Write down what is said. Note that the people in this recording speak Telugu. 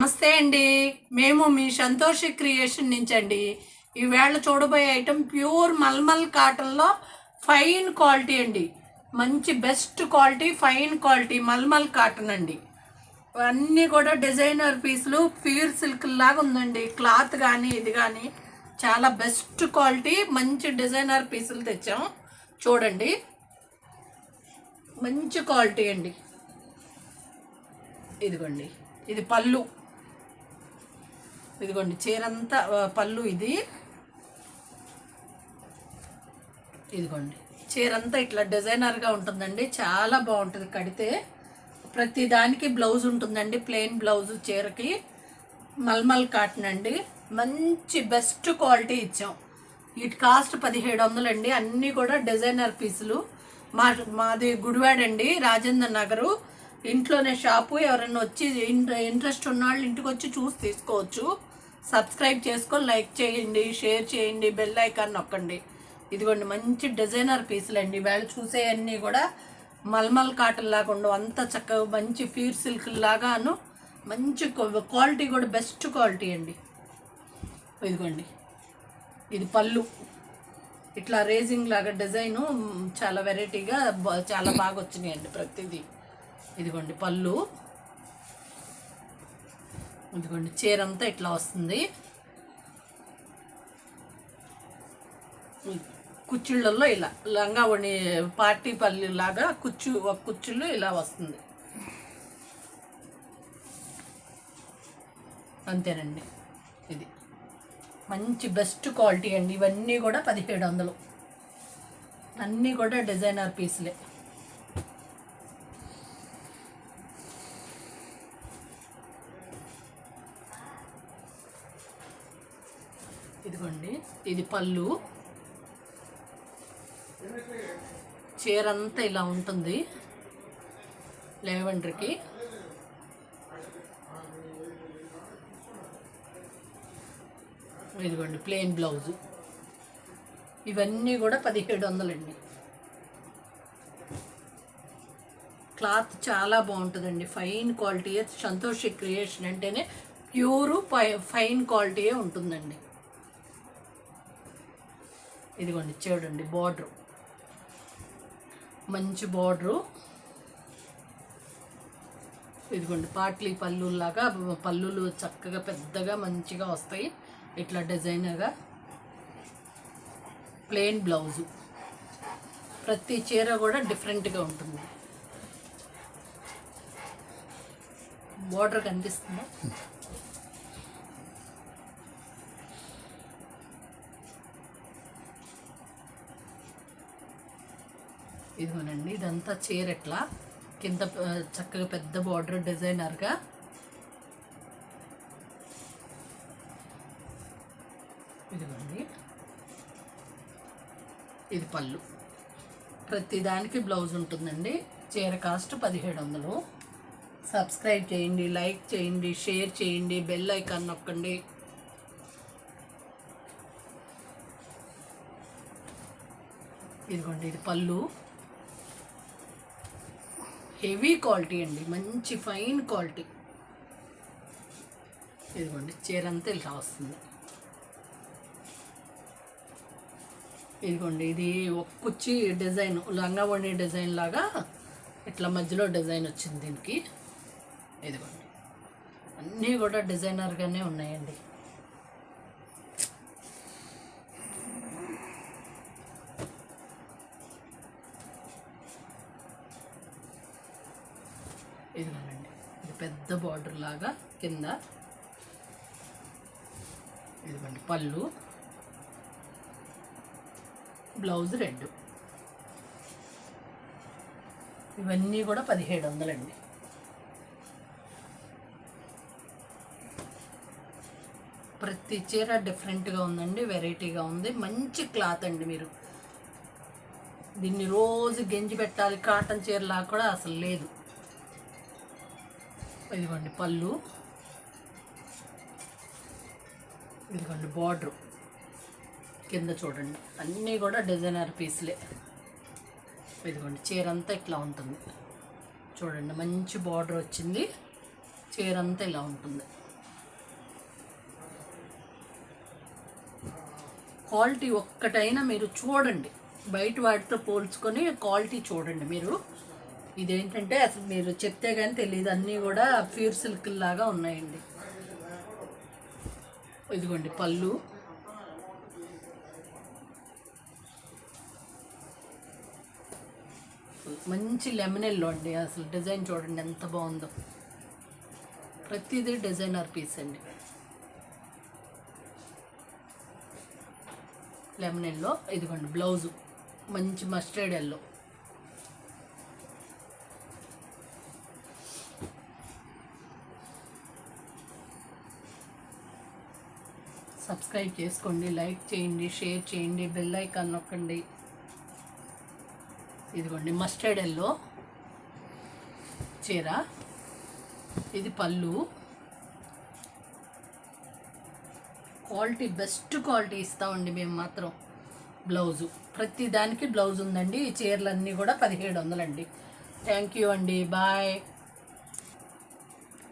నమస్తే అండి. మేము మీ సంతోషి క్రియేషన్ నుంచి అండి. ఈవేళ చూడబోయే ఐటెం ప్యూర్ మల్మల్ కాటన్లో ఫైన్ క్వాలిటీ అండి. మంచి బెస్ట్ క్వాలిటీ ఫైన్ క్వాలిటీ మల్మల్ కాటన్ అండి. అన్నీ కూడా డిజైనర్ పీసులు ప్యూర్ సిల్క్ లాగా ఉందండి. క్లాత్ కానీ ఇది కానీ చాలా బెస్ట్ క్వాలిటీ మంచి డిజైనర్ పీసులు తెచ్చాం. చూడండి, మంచి క్వాలిటీ అండి. ఇదిగోండి, ఇది పళ్ళు. ఇదిగోండి చీరంతా పళ్ళు. ఇదిగోండి చీరంతా ఇట్లా డిజైనర్గా ఉంటుందండి. చాలా బాగుంటుంది కడితే. ప్రతి దానికి బ్లౌజ్ ఉంటుందండి, ప్లెయిన్ బ్లౌజ్ చీరకి. మల్మల్ కాటన్ అండి, మంచి బెస్ట్ క్వాలిటీ ఇచ్చాం. వీటి కాస్ట్ 1700 అండి. అన్నీ కూడా డిజైనర్ పీసులు. మాది గుడివాడ అండి, రాజేంద్ర నగరు. ఇంట్లోనే షాపు. ఎవరైనా వచ్చి ఇంట్రెస్ట్ ఉన్నవాళ్ళు ఇంటికి వచ్చి చూసి తీసుకోవచ్చు. సబ్స్క్రైబ్ చేసుకొని లైక్ చేయండి, షేర్ చేయండి, బెల్ ఐకాన్ నొక్కండి. ఇదిగోండి మంచి డిజైనర్ పీసులు అండి. వాళ్ళు చూసేవన్నీ కూడా మల్మల్ కాటన్ లాగా ఉండవు, అంత చక్కగా మంచి ప్యూర్ సిల్క్ లాగాను. మంచి క్వాలిటీ కూడా బెస్ట్ క్వాలిటీ అండి. ఇదిగోండి, ఇది పళ్ళు. ఇట్లా రేజింగ్ లాగా డిజైను చాలా వెరైటీగా చాలా బాగా వచ్చినాయండి ప్రతిదీ. ఇదిగోండి పళ్ళు. ఇదిగోండి చీరంతా ఇట్లా వస్తుంది. కుచ్చిళ్ళల్లో ఇలా లంగా ఓణి పార్టీ పల్లి లాగా కుచ్చుళ్ళు ఇలా వస్తుంది. అంతేనండి. ఇది మంచి బెస్ట్ క్వాలిటీ అండి. ఇవన్నీ కూడా 1700. అన్నీ కూడా డిజైనర్ పీసులే. ఇదిగోండి, ఇది పళ్ళు. చీరంతా ఇలా ఉంటుంది లెవెండర్కి. ఇదిగోండి ప్లెయిన్ బ్లౌజు. ఇవన్నీ కూడా 1700 అండి. క్లాత్ చాలా బాగుంటుందండి, ఫైన్ క్వాలిటీ. సంతోషి క్రియేషన్ అంటేనే ప్యూరు ఫైన్ క్వాలిటీయే ఉంటుందండి. ఇదిగోండి చూడండి బార్డరు, మంచి బార్డరు. ఇదిగోండి పాట్లీ పళ్ళులాగా పళ్ళులు చక్కగా పెద్దగా మంచిగా వస్తాయి. ఇట్లా డిజైనర్గా ప్లెయిన్ బ్లౌజు. ప్రతి చీర కూడా డిఫరెంట్గా ఉంటుంది. బార్డర్ కనిపిస్తుందా? ఇదిగోనండి, ఇదంతా చీర ఎట్లా కింద చక్కగా పెద్ద బార్డర్ డిజైనర్గా. ఇదిగోండి, ఇది పళ్ళు. ప్రతి దానికి బ్లౌజ్ ఉంటుందండి. చీర కాస్ట్ 1700. సబ్స్క్రైబ్ చేయండి, లైక్ చేయండి, షేర్ చేయండి, బెల్ ఐకాన్ నొక్కండి. ఇదిగోండి, ఇది పళ్ళు. హెవీ క్వాలిటీ అండి, మంచి ఫైన్ క్వాలిటీ. ఇదిగోండి చీరంతా ఇలా వస్తుంది. ఇదిగోండి, ఇది ఒక కుచ్చి డిజైన్, లంగా ఓణి డిజైన్ లాగా ఇట్లా మధ్యలో డిజైన్ వచ్చింది దీనికి. ఇదిగోండి అన్నీ కూడా డిజైనర్గానే ఉన్నాయండి. ఇదిగోనండి, ఇది పెద్ద బార్డర్ లాగా కింద. ఇదిగోండి పళ్ళు, బ్లౌజ్ రెడ్. ఇవన్నీ కూడా 1700 అండి. ప్రతి చీర డిఫరెంట్గా ఉందండి, వెరైటీగా ఉంది. మంచి క్లాత్ అండి. మీరు దీన్ని రోజు గెంజి పెట్టాలి, కాటన్ చీరలా కూడా అసలు లేదు. ఇదిగోండి పళ్ళు. ఇదిగోండి బార్డరు కింద చూడండి, అన్నీ కూడా డిజైనర్ పీసులే. ఇదిగోండి చీరంతా ఇట్లా ఉంటుంది చూడండి, మంచి బార్డర్ వచ్చింది. చీర అంతా ఇలా ఉంటుంది. క్వాలిటీ ఒక్కటైనా మీరు చూడండి, బయట వాటితో పోల్చుకొని క్వాలిటీ చూడండి మీరు. ఇదేంటంటే అసలు మీరు చెప్తే కానీ తెలియదు, అన్నీ కూడా ప్యూర్ సిల్క్ లాగా ఉన్నాయండి. ఇదిగోండి పళ్ళు, మంచి లెమనెల్లో అండి. అసలు డిజైన్ చూడండి ఎంత బాగుందో, ప్రతిదీ డిజైనర్ పీస్ అండి. లెమనెల్లో ఇదిగోండి బ్లౌజు మంచి మస్టర్డ్ ఎల్లో. సబ్స్క్రైబ్ చేసుకోండి, లైక్ చేయండి, షేర్ చేయండి, బెల్ ఐకాన్ నొక్కండి. ఇదిగోండి మస్టర్డ్ ఎల్లో చీర, ఇది పళ్ళు. క్వాలిటీ బెస్ట్ క్వాలిటీ ఇస్తామండి మేము మాత్రం. బ్లౌజు ప్రతి దానికి బ్లౌజ్ ఉందండి. ఈ చీరలన్నీ కూడా 1700 అండి. థ్యాంక్ యూ అండి, బాయ్.